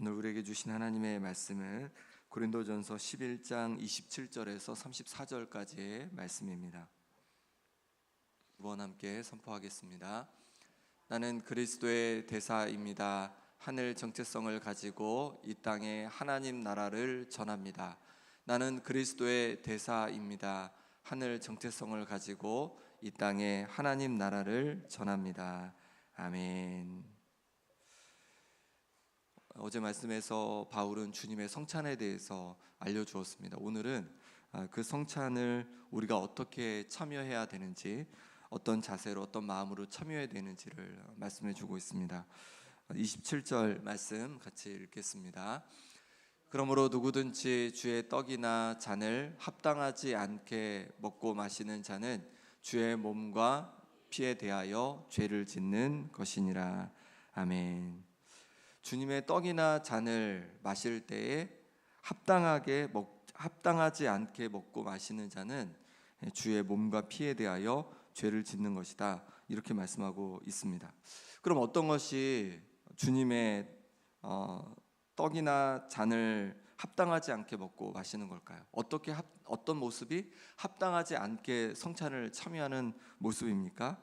오늘 우리에게 주신 하나님의 말씀은 고린도전서 11장 27절에서 34절까지의 말씀입니다. 두 번 함께 선포하겠습니다. 나는 그리스도의 대사입니다. 하늘 정체성을 가지고 이 땅에 하나님 나라를 전합니다. 나는 그리스도의 대사입니다. 하늘 정체성을 가지고 이 땅에 하나님 나라를 전합니다. 아멘. 어제 말씀에서 바울은 주님의 성찬에 대해서 알려주었습니다. 오늘은 그 성찬을 우리가 어떻게 참여해야 되는지, 어떤 자세로, 어떤 마음으로 참여해야 되는지를 말씀해 주고 있습니다. 27절 말씀 같이 읽겠습니다. 그러므로 누구든지 주의 떡이나 잔을 합당하지 않게 먹고 마시는 자는 주의 몸과 피에 대하여 죄를 짓는 것이니라. 아멘. 주님의 떡이나 잔을 마실 때에 합당하지 않게 먹고 마시는 자는 주의 몸과 피에 대하여 죄를 짓는 것이다, 이렇게 말씀하고 있습니다. 그럼 어떤 것이 주님의 떡이나 잔을 합당하지 않게 먹고 마시는 걸까요? 어떤 모습이 합당하지 않게 성찬을 참여하는 모습입니까?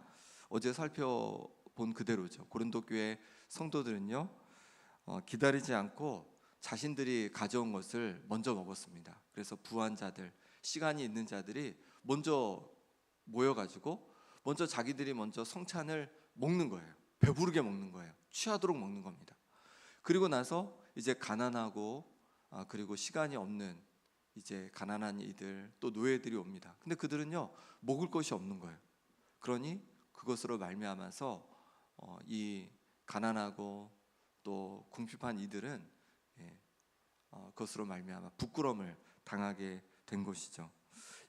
어제 살펴본 그대로죠. 고린도 교회 성도들은요, 기다리지 않고 자신들이 가져온 것을 먼저 먹었습니다. 그래서 부한 자들, 시간이 있는 자들이 먼저 모여가지고 먼저 자기들이 먼저 성찬을 먹는 거예요. 배부르게 먹는 거예요. 취하도록 먹는 겁니다. 그리고 나서 이제 가난하고 그리고 시간이 없는 이제 가난한 이들, 또 노예들이 옵니다. 근데 그들은요, 먹을 것이 없는 거예요. 그러니 그것으로 말미암아서 이 가난하고 또 궁핍한 이들은 그것으로 말미암아 부끄러움을 당하게 된 것이죠.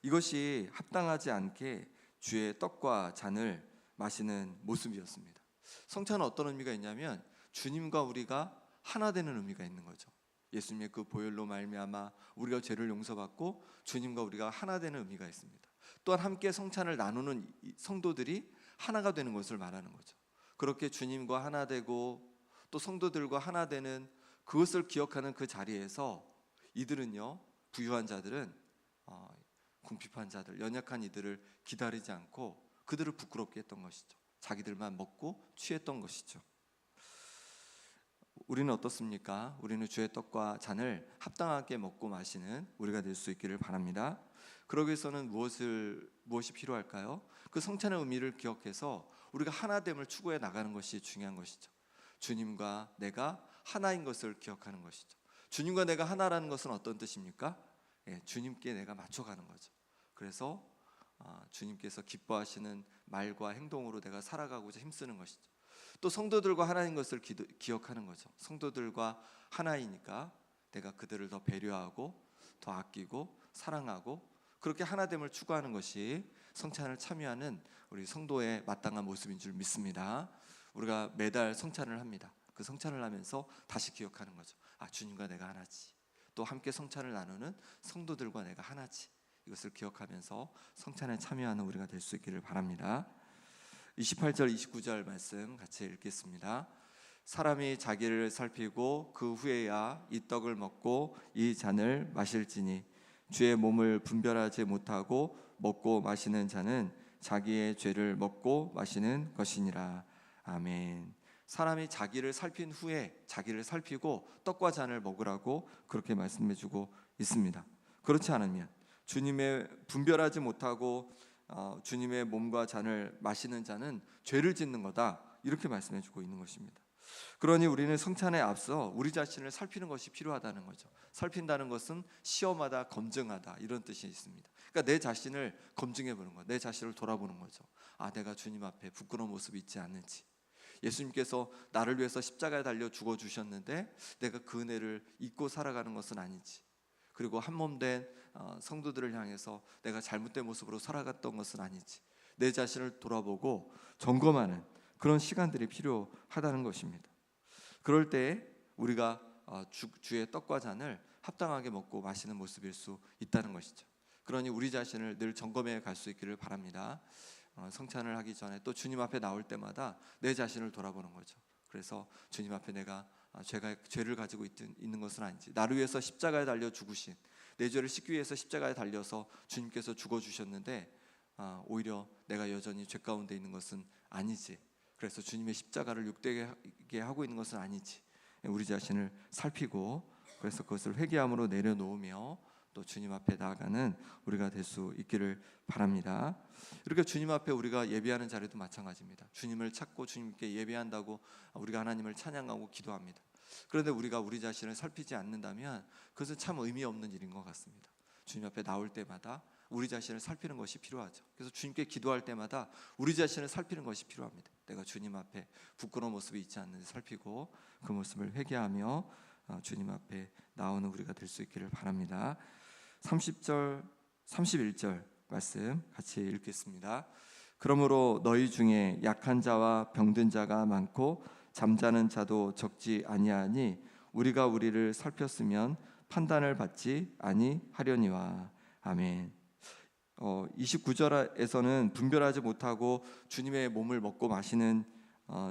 이것이 합당하지 않게 주의 떡과 잔을 마시는 모습이었습니다. 성찬은 어떤 의미가 있냐면 주님과 우리가 하나 되는 의미가 있는 거죠. 예수님의 그 보혈로 말미암아 우리가 죄를 용서받고 주님과 우리가 하나 되는 의미가 있습니다. 또한 함께 성찬을 나누는 성도들이 하나가 되는 것을 말하는 거죠. 그렇게 주님과 하나 되고 또 성도들과 하나 되는 그것을 기억하는 그 자리에서 이들은요, 부유한 자들은 궁핍한 자들, 연약한 이들을 기다리지 않고 그들을 부끄럽게 했던 것이죠. 자기들만 먹고 취했던 것이죠. 우리는 어떻습니까? 우리는 주의 떡과 잔을 합당하게 먹고 마시는 우리가 될 수 있기를 바랍니다. 그러기 위해서는 무엇이 필요할까요? 그 성찬의 의미를 기억해서 우리가 하나됨을 추구해 나가는 것이 중요한 것이죠. 주님과 내가 하나인 것을 기억하는 것이죠. 주님과 내가 하나라는 것은 어떤 뜻입니까? 주님께 내가 맞춰가는 거죠. 그래서 주님께서 기뻐하시는 말과 행동으로 내가 살아가고자 힘쓰는 것이죠. 또 성도들과 하나인 것을 기억하는 거죠. 성도들과 하나이니까 내가 그들을 더 배려하고 더 아끼고 사랑하고 그렇게 하나됨을 추구하는 것이 성찬을 참여하는 우리 성도의 마땅한 모습인 줄 믿습니다. 우리가 매달 성찬을 합니다. 그 성찬을 하면서 다시 기억하는 거죠. 주님과 내가 하나지. 또 함께 성찬을 나누는 성도들과 내가 하나지. 이것을 기억하면서 성찬에 참여하는 우리가 될 수 있기를 바랍니다. 28절 29절 말씀 같이 읽겠습니다. 사람이 자기를 살피고 그 후에야 이 떡을 먹고 이 잔을 마실지니 주의 몸을 분별하지 못하고 먹고 마시는 자는 자기의 죄를 먹고 마시는 것이니라. 아멘. 사람이 자기를 살핀 후에 자기를 살피고 떡과 잔을 먹으라고 그렇게 말씀해주고 있습니다. 그렇지 않으면 주님의 분별하지 못하고 주님의 몸과 잔을 마시는 자는 죄를 짓는 거다, 이렇게 말씀해주고 있는 것입니다. 그러니 우리는 성찬에 앞서 우리 자신을 살피는 것이 필요하다는 거죠. 살핀다는 것은 시험하다, 검증하다, 이런 뜻이 있습니다. 그러니까 내 자신을 검증해 보는 거, 내 자신을 돌아보는 거죠. 내가 주님 앞에 부끄러운 모습이 있지 않는지, 예수님께서 나를 위해서 십자가에 달려 죽어주셨는데 내가 그 은혜를 잊고 살아가는 것은 아닌지, 그리고 한몸된 성도들을 향해서 내가 잘못된 모습으로 살아갔던 것은 아닌지 내 자신을 돌아보고 점검하는 그런 시간들이 필요하다는 것입니다. 그럴 때 우리가 주의 떡과 잔을 합당하게 먹고 마시는 모습일 수 있다는 것이죠. 그러니 우리 자신을 늘 점검해 갈 수 있기를 바랍니다. 성찬을 하기 전에 또 주님 앞에 나올 때마다 내 자신을 돌아보는 거죠. 그래서 주님 앞에 내가 죄를 가지고 있는 것은 아니지. 나를 위해서 십자가에 달려 죽으신, 내 죄를 씻기 위해서 십자가에 달려서 주님께서 죽어주셨는데 오히려 내가 여전히 죄 가운데 있는 것은 아니지. 그래서 주님의 십자가를 욕되게 하고 있는 것은 아니지. 우리 자신을 살피고, 그래서 그것을 회개함으로 내려놓으며 또 주님 앞에 나아가는 우리가 될 수 있기를 바랍니다. 이렇게 주님 앞에 우리가 예배하는 자리도 마찬가지입니다. 주님을 찾고 주님께 예배한다고 우리가 하나님을 찬양하고 기도합니다. 그런데 우리가 우리 자신을 살피지 않는다면 그것은 참 의미 없는 일인 것 같습니다. 주님 앞에 나올 때마다 우리 자신을 살피는 것이 필요하죠. 그래서 주님께 기도할 때마다 우리 자신을 살피는 것이 필요합니다. 내가 주님 앞에 부끄러운 모습이 있지 않는지 살피고 그 모습을 회개하며 주님 앞에 나오는 우리가 될 수 있기를 바랍니다. 30절, 31절 말씀 같이 읽겠습니다. 그러므로 너희 중에 약한 자와 병든 자가 많고 잠자는 자도 적지 아니하니 우리가 우리를 살폈으면 판단을 받지 아니하려니와. 아멘. 29절에서는 분별하지 못하고 주님의 몸을 먹고 마시는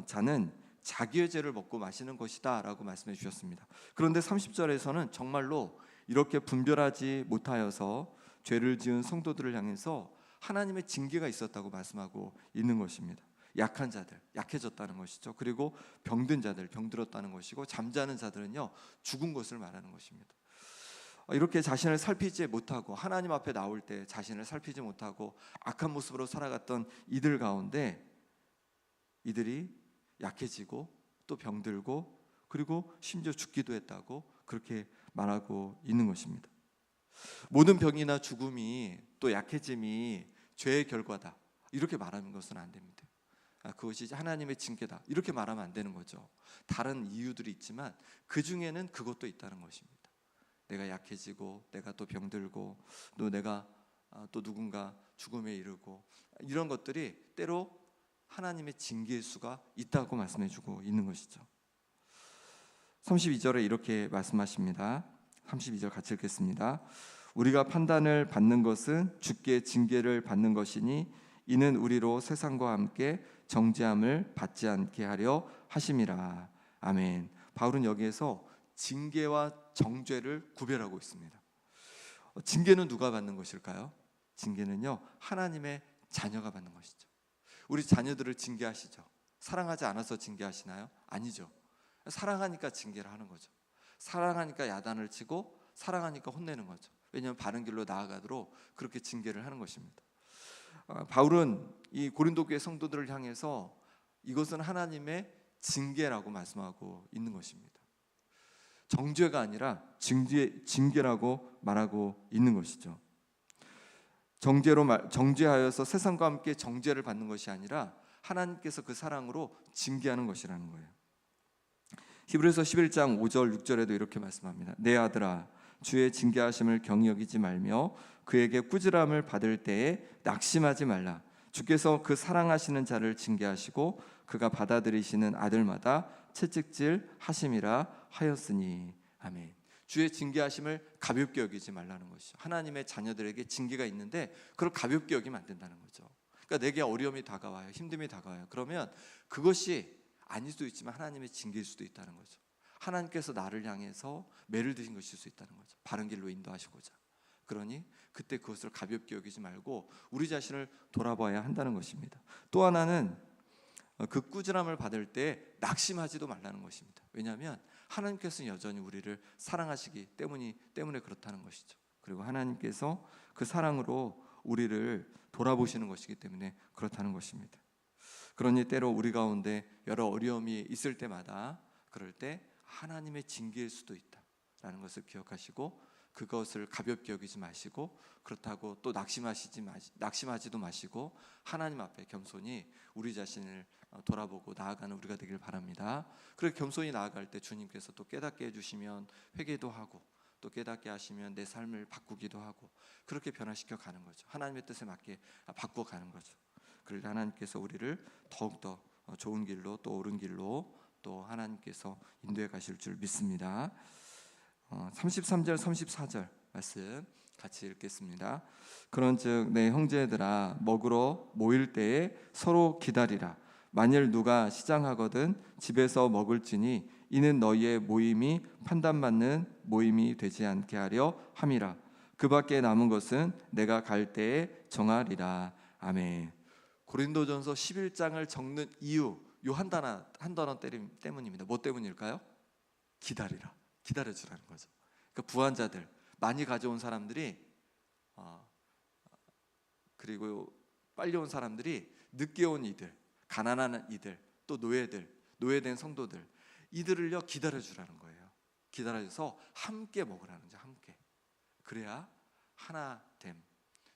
자는 자기의 죄를 먹고 마시는 것이다 라고 말씀해 주셨습니다. 그런데 30절에서는 정말로 이렇게 분별하지 못하여서 죄를 지은 성도들을 향해서 하나님의 징계가 있었다고 말씀하고 있는 것입니다. 약한 자들, 약해졌다는 것이죠. 그리고 병든 자들, 병들었다는 것이고, 잠자는 자들은요 죽은 것을 말하는 것입니다. 이렇게 자신을 살피지 못하고 하나님 앞에 나올 때 자신을 살피지 못하고 악한 모습으로 살아갔던 이들 가운데 이들이 약해지고 또 병들고 그리고 심지어 죽기도 했다고 그렇게 말하고 있는 것입니다. 모든 병이나 죽음이 또 약해짐이 죄의 결과다 이렇게 말하는 것은 안 됩니다. 그것이 하나님의 징계다 이렇게 말하면 안 되는 거죠. 다른 이유들이 있지만 그 중에는 그것도 있다는 것입니다. 내가 약해지고 내가 또 병들고 또 내가 또 누군가 죽음에 이르고 이런 것들이 때로 하나님의 징계일 수가 있다고 말씀해주고 있는 것이죠. 32절에 이렇게 말씀하십니다. 32절 같이 읽겠습니다. 우리가 판단을 받는 것은 주께 징계를 받는 것이니 이는 우리로 세상과 함께 정죄함을 받지 않게 하려 하심이라. 아멘. 바울은 여기에서 징계와 정죄를 구별하고 있습니다. 징계는 누가 받는 것일까요? 징계는요 하나님의 자녀가 받는 것이죠. 우리 자녀들을 징계하시죠. 사랑하지 않아서 징계하시나요? 아니죠. 사랑하니까 징계를 하는 거죠. 사랑하니까 야단을 치고 사랑하니까 혼내는 거죠. 왜냐하면 바른 길로 나아가도록 그렇게 징계를 하는 것입니다. 바울은 이 고린도 교회 성도들을 향해서 이것은 하나님의 징계라고 말씀하고 있는 것입니다. 정죄가 아니라 징계라고 말하고 있는 것이죠. 정죄하여서 세상과 함께 정죄를 받는 것이 아니라 하나님께서 그 사랑으로 징계하는 것이라는 거예요. 히브리서 11장 5절 6절에도 이렇게 말씀합니다. 내 아들아 주의 징계하심을 경히 여기지 말며 그에게 꾸지람을 받을 때에 낙심하지 말라. 주께서 그 사랑하시는 자를 징계하시고 그가 받아들이시는 아들마다 채찍질 하심이라 하였으니. 아멘. 주의 징계하심을 가볍게 여기지 말라는 것이죠. 하나님의 자녀들에게 징계가 있는데 그걸 가볍게 여기면 안 된다는 거죠. 그러니까 내게 어려움이 다가와요. 힘듦이 다가와요. 그러면 그것이 아닐 수도 있지만 하나님의 징계일 수도 있다는 거죠. 하나님께서 나를 향해서 매를 드신 것일 수 있다는 거죠. 바른 길로 인도하시고자. 그러니 그때 그것을 가볍게 여기지 말고 우리 자신을 돌아봐야 한다는 것입니다. 또 하나는 그 꾸지람을 받을 때 낙심하지도 말라는 것입니다. 왜냐하면 하나님께서는 여전히 우리를 사랑하시기 때문에 그렇다는 것이죠. 그리고 하나님께서 그 사랑으로 우리를 돌아보시는 것이기 때문에 그렇다는 것입니다. 그러니 때로 우리 가운데 여러 어려움이 있을 때마다 그럴 때 하나님의 징계일 수도 있다라는 것을 기억하시고 그것을 가볍게 여기지 마시고 그렇다고 또 낙심하지도 마시고 하나님 앞에 겸손히 우리 자신을 돌아보고 나아가는 우리가 되길 바랍니다. 그렇게 겸손히 나아갈 때 주님께서 또 깨닫게 해주시면 회개도 하고 또 깨닫게 하시면 내 삶을 바꾸기도 하고 그렇게 변화시켜 가는 거죠. 하나님의 뜻에 맞게 바꾸어 가는 거죠. 그러니까 하나님께서 우리를 더욱더 좋은 길로 또 옳은 길로 또 하나님께서 인도해 가실 줄 믿습니다. 33절 34절 말씀 같이 읽겠습니다. 그런즉 내 형제들아 먹으러 모일 때에 서로 기다리라. 만일 누가 시장하거든 집에서 먹을지니 이는 너희의 모임이 판단받는 모임이 되지 않게 하려 함이라. 그 밖에 남은 것은 내가 갈 때에 정하리라. 아멘. 고린도전서 11장을 적는 이유, 요 한 단어 때문입니다. 뭐 때문일까요? 기다리라. 기다려주라는 거죠. 그러니까 부한자들, 많이 가져온 사람들이 그리고 빨리 온 사람들이, 늦게 온 이들, 가난한 이들, 또 노예들, 노예된 성도들, 이들을요 기다려주라는 거예요. 기다려줘서 함께 먹으라는 거죠. 함께. 그래야 하나됨,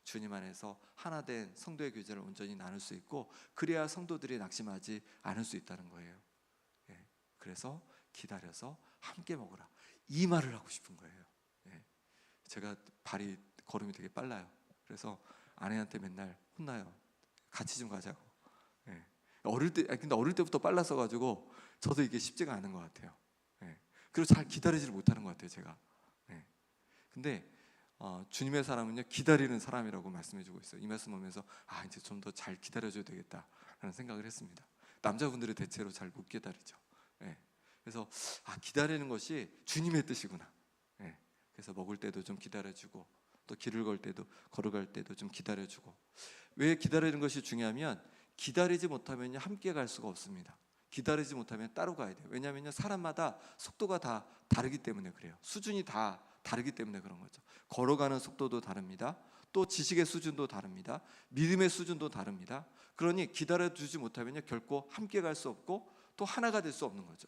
주님 안에서 하나된 성도의 교제를 온전히 나눌 수 있고, 그래야 성도들이 낙심하지 않을 수 있다는 거예요. 그래서 기다려서 함께 먹으라, 이 말을 하고 싶은 거예요. 제가 걸음이 되게 빨라요. 그래서 아내한테 맨날 혼나요. 같이 좀 가자고. 근데 어릴 때부터 빨랐어 가지고 저도 이게 쉽지가 않은 것 같아요. 그리고 잘 기다리지를 못하는 것 같아요, 제가. 근데 주님의 사람은요 기다리는 사람이라고 말씀해주고 있어요. 이 말씀 보면서 이제 좀 더 잘 기다려줘야 되겠다라는 생각을 했습니다. 남자분들이 대체로 잘 못 기다리죠. 그래서 기다리는 것이 주님의 뜻이구나. 그래서 먹을 때도 좀 기다려주고, 또 길을 걸어갈 때도 좀 기다려주고. 왜 기다리는 것이 중요하면, 기다리지 못하면 함께 갈 수가 없습니다. 기다리지 못하면 따로 가야 돼요. 왜냐하면 사람마다 속도가 다 다르기 때문에 그래요. 수준이 다 다르기 때문에 그런 거죠. 걸어가는 속도도 다릅니다. 또 지식의 수준도 다릅니다. 믿음의 수준도 다릅니다. 그러니 기다려주지 못하면 결코 함께 갈 수 없고 또 하나가 될 수 없는 거죠.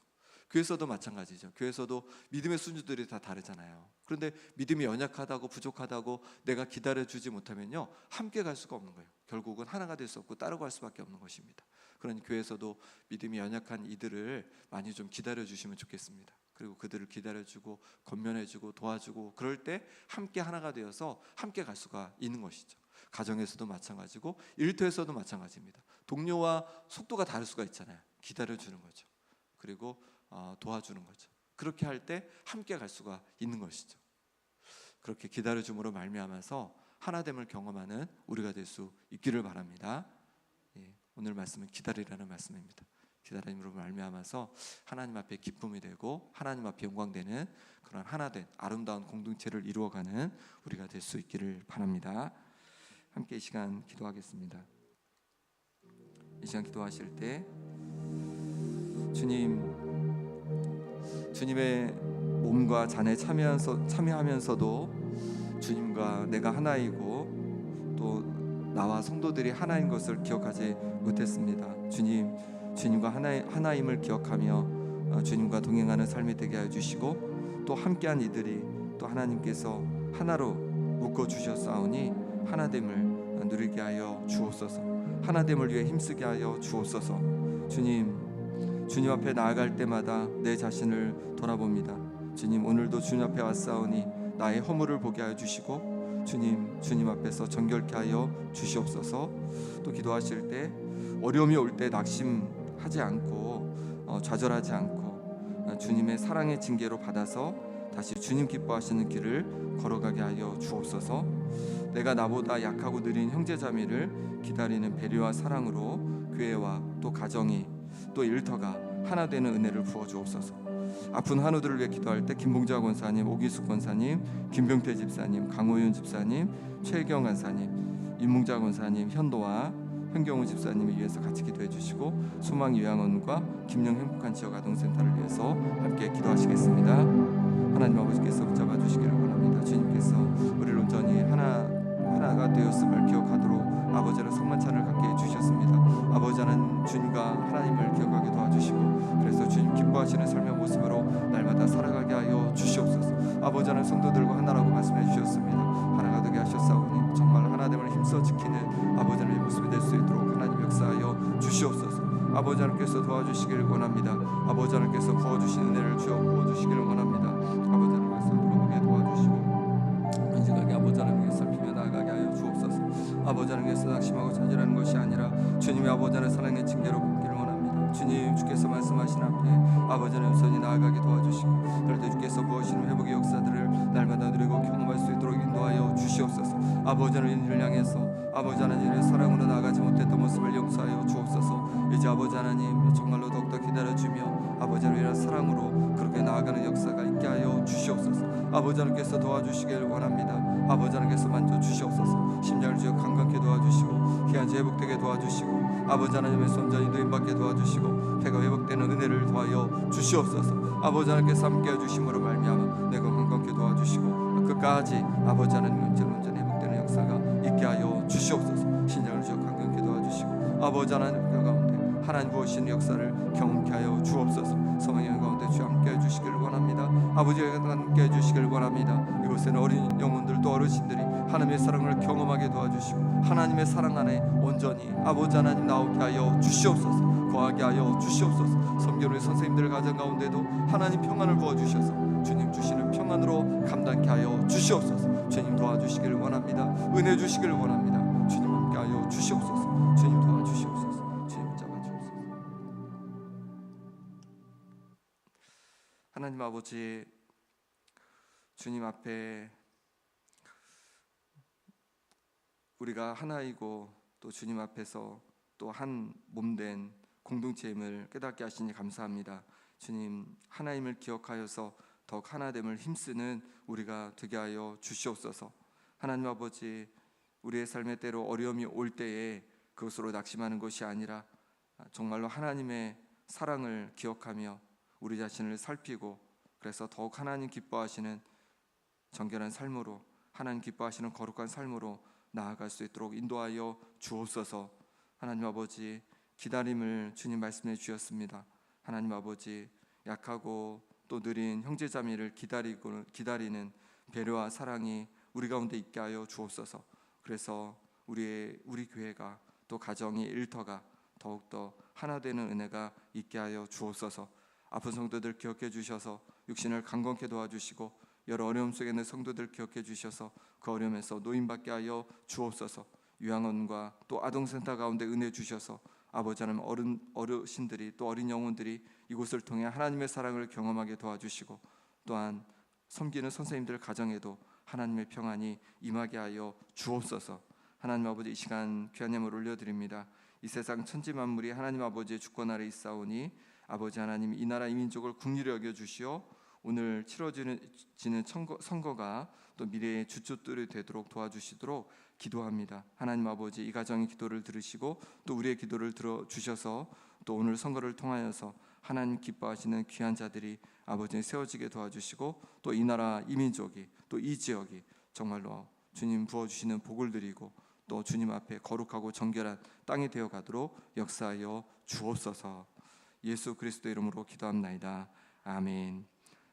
교회에서도 마찬가지죠. 교회에서도 믿음의 수준들이 다 다르잖아요. 그런데 믿음이 연약하다고 부족하다고 내가 기다려주지 못하면요 함께 갈 수가 없는 거예요. 결국은 하나가 될 수 없고 따로 갈 수밖에 없는 것입니다. 그러니 교회에서도 믿음이 연약한 이들을 많이 좀 기다려주시면 좋겠습니다. 그리고 그들을 기다려주고 권면해주고 도와주고, 그럴 때 함께 하나가 되어서 함께 갈 수가 있는 것이죠. 가정에서도 마찬가지고 일터에서도 마찬가지입니다. 동료와 속도가 다를 수가 있잖아요. 기다려주는 거죠. 그리고 도와주는 거죠. 그렇게 할 때 함께 갈 수가 있는 것이죠. 그렇게 기다려줌으로 말미암아서 하나됨을 경험하는 우리가 될 수 있기를 바랍니다. 오늘 말씀은 기다리라는 말씀입니다. 기다림으로 말미암아서 하나님 앞에 기쁨이 되고 하나님 앞에 영광되는 그런 하나된 아름다운 공동체를 이루어가는 우리가 될 수 있기를 바랍니다. 함께 이 시간 기도하겠습니다. 이 시간 기도하실 때 주님의 몸과 잔에 참여하면서도 주님과 내가 하나이고 또 나와 성도들이 하나인 것을 기억하지 못했습니다. 주님과 하나임을 기억하며 주님과 동행하는 삶이 되게 하여 주시고, 또 함께한 이들이 또 하나님께서 하나로 묶어 주셨사오니 하나됨을 누리게 하여 주옵소서. 하나됨을 위해 힘쓰게 하여 주옵소서. 주님 앞에 나아갈 때마다 내 자신을 돌아봅니다. 주님, 오늘도 주님 앞에 왔사오니 나의 허물을 보게 하여 주시고, 주님 앞에서 정결케 하여 주시옵소서. 또 기도하실 때 어려움이 올 때 낙심하지 않고 좌절하지 않고 주님의 사랑의 징계로 받아서 다시 주님 기뻐하시는 길을 걸어가게 하여 주옵소서. 내가 나보다 약하고 느린 형제자매를 기다리는 배려와 사랑으로 교회와 또 가정이 또 일터가 하나 되는 은혜를 부어 주옵소서. 아픈 한우들을 위해 기도할 때 김봉자 권사님, 오기숙 권사님, 김병태 집사님, 강호윤 집사님, 최경 간사님, 임몽자 권사님, 현도와 현경우 집사님을 위해서 같이 기도해 주시고, 소망 요양원과 김영 행복한 지역 아동센터를 위해서 함께 기도하시겠습니다. 하나님 아버지께서 붙잡아 주시기를 원합니다. 주님께서 우리를 온전히 하나가 되었음을 기억하도록 아버지는 성만찬을 갖게 해주셨습니다. 아버지는 주님과 하나님을 기억하게 도와주시고, 그래서 주님 기뻐하시는 삶의 모습으로 날마다 살아가게 하여 주시옵소서. 아버지는 성도들과 하나라고 말씀해 주셨습니다. 하나가 되게 하셨사오니 정말 하나됨을 힘써 지키는 아버지의 모습이 될 수 있도록 하나님 역사하여 주시옵소서. 아버지 하나님께서 도와주시기를 원합니다. 아버지 하나님께서 부어주신 은혜를 부어주시기를 원합니다. 아버지 하나님께서 돌아보게 도와주시고 인식하게 아버지 하나님께서 살피며 나아가게 하여 주옵소서. 아버지 하나님께서 낙심하고 좌절하는 것이 아니라 주님의 아버지 하나님의 사랑의 징계로 붙기를 원합니다. 주님, 주께서 말씀하신 앞에 아버지 하나님 손이 나아가게 도와주시고, 그럴 때 주께서 부어주시는 회복의 역사들을 날마다 누리고 경험할 수 있도록 인도하여 주시옵소서. 아버지 하나님 이를 향해서 아버지 하나님의 사랑으로 나아가지 못했던 모습을 용서하여 주옵소서. 이제 아버지 하나님 정말로 더욱더 기다려주며 아버지 하나님의 사랑으로 그렇게 나아가는 역사가 있게 하여 주시옵소서. 아버지 하나님께서 도와주시길 원합니다. 아버지 하나님께서 만져주시옵소서. 심장을 주여 강건케 도와주시고 기한지 회복되게 도와주시고 아버지 하나님의 손전이 누임받게 도와주시고 배가 회복되는 은혜를 더하여 주시옵소서. 아버지 하나님께서 함께해 주심으로 말미암아 내가 강건케 도와주시고 끝까지 아버지 하나님 온전히 회복되는 역사가 있게 하여 주시옵소서. 신장을 주여 강건케 도와주시고 아버지 하나님 가운데 하나님 부으시는 역사를 경험케 하여 주옵소서. 성령의 가운데 주 함께해 주시길 원합니다. 아버지가 함께해 주시길 원합니다. 이곳에는 어린 영혼들 또 어르신들이 하나님의 사랑을 경험하게 도와주시고 하나님의 사랑 안에 온전히 아버지 하나님 나오게 하여 주시옵소서. 거하게 하여 주시옵소서. 섬기는 선생님들 가정 가운데도 하나님 평안을 부어주셔서 주님 주시는 평안으로 감당케 하여 주시옵소서. 주님 도와주시길 원합니다. 은혜 주시길 원합니다. 주님 함께 하여 주시옵소서. 주님 도와주시옵소서. 주님 잡아주옵소서. 하나님 아버지, 주님 앞에 우리가 하나이고 또 주님 앞에서 또 한 몸된 공동체임을 깨닫게 하시니 감사합니다. 주님, 하나님을 기억하여서 더욱 하나됨을 힘쓰는 우리가 되게 하여 주시옵소서. 하나님 아버지, 우리의 삶의 때로 어려움이 올 때에 그것으로 낙심하는 것이 아니라 정말로 하나님의 사랑을 기억하며 우리 자신을 살피고 그래서 더욱 하나님 기뻐하시는 정결한 삶으로 하나님 기뻐하시는 거룩한 삶으로 나아갈 수 있도록 인도하여 주옵소서. 하나님 아버지, 기다림을 주님 말씀해 주셨습니다. 하나님 아버지, 약하고 또 느린 형제자매를 기다리는 배려와 사랑이 우리 가운데 있게 하여 주옵소서. 그래서 우리 교회가 또 가정이 일터가 더욱더 하나 되는 은혜가 있게 하여 주옵소서. 아픈 성도들 기억해 주셔서 육신을 강건케 도와주시고 여러 어려움 속에 있는 성도들 기억해 주셔서 그 어려움에서 노임받게 하여 주옵소서. 요양원과 또 아동센터 가운데 은혜 주셔서 아버지 하나님 어르신들이 또 어린 영혼들이 이곳을 통해 하나님의 사랑을 경험하게 도와주시고 또한 섬기는 선생님들 가정에도 하나님의 평안이 임하게 하여 주옵소서. 하나님 아버지, 이 시간 귀한 예물 올려드립니다. 이 세상 천지 만물이 하나님 아버지의 주권 아래 있사오니 아버지 하나님 이 나라 이 민족을 긍휼히 여겨 주시어 오늘 치러지는 선거가 또 미래의 주춧돌이 되도록 도와주시도록 기도합니다. 하나님 아버지, 이 가정의 기도를 들으시고 또 우리의 기도를 들어주셔서 또 오늘 선거를 통하여서 하나님 기뻐하시는 귀한 자들이 아버지 세워지게 도와주시고 또 이 나라 이 민족이 또 이 지역이 정말로 주님 부어주시는 복을 드리고 또 주님 앞에 거룩하고 정결한 땅이 되어가도록 역사하여 주옵소서. 예수 그리스도 이름으로 기도합나이다. 아멘.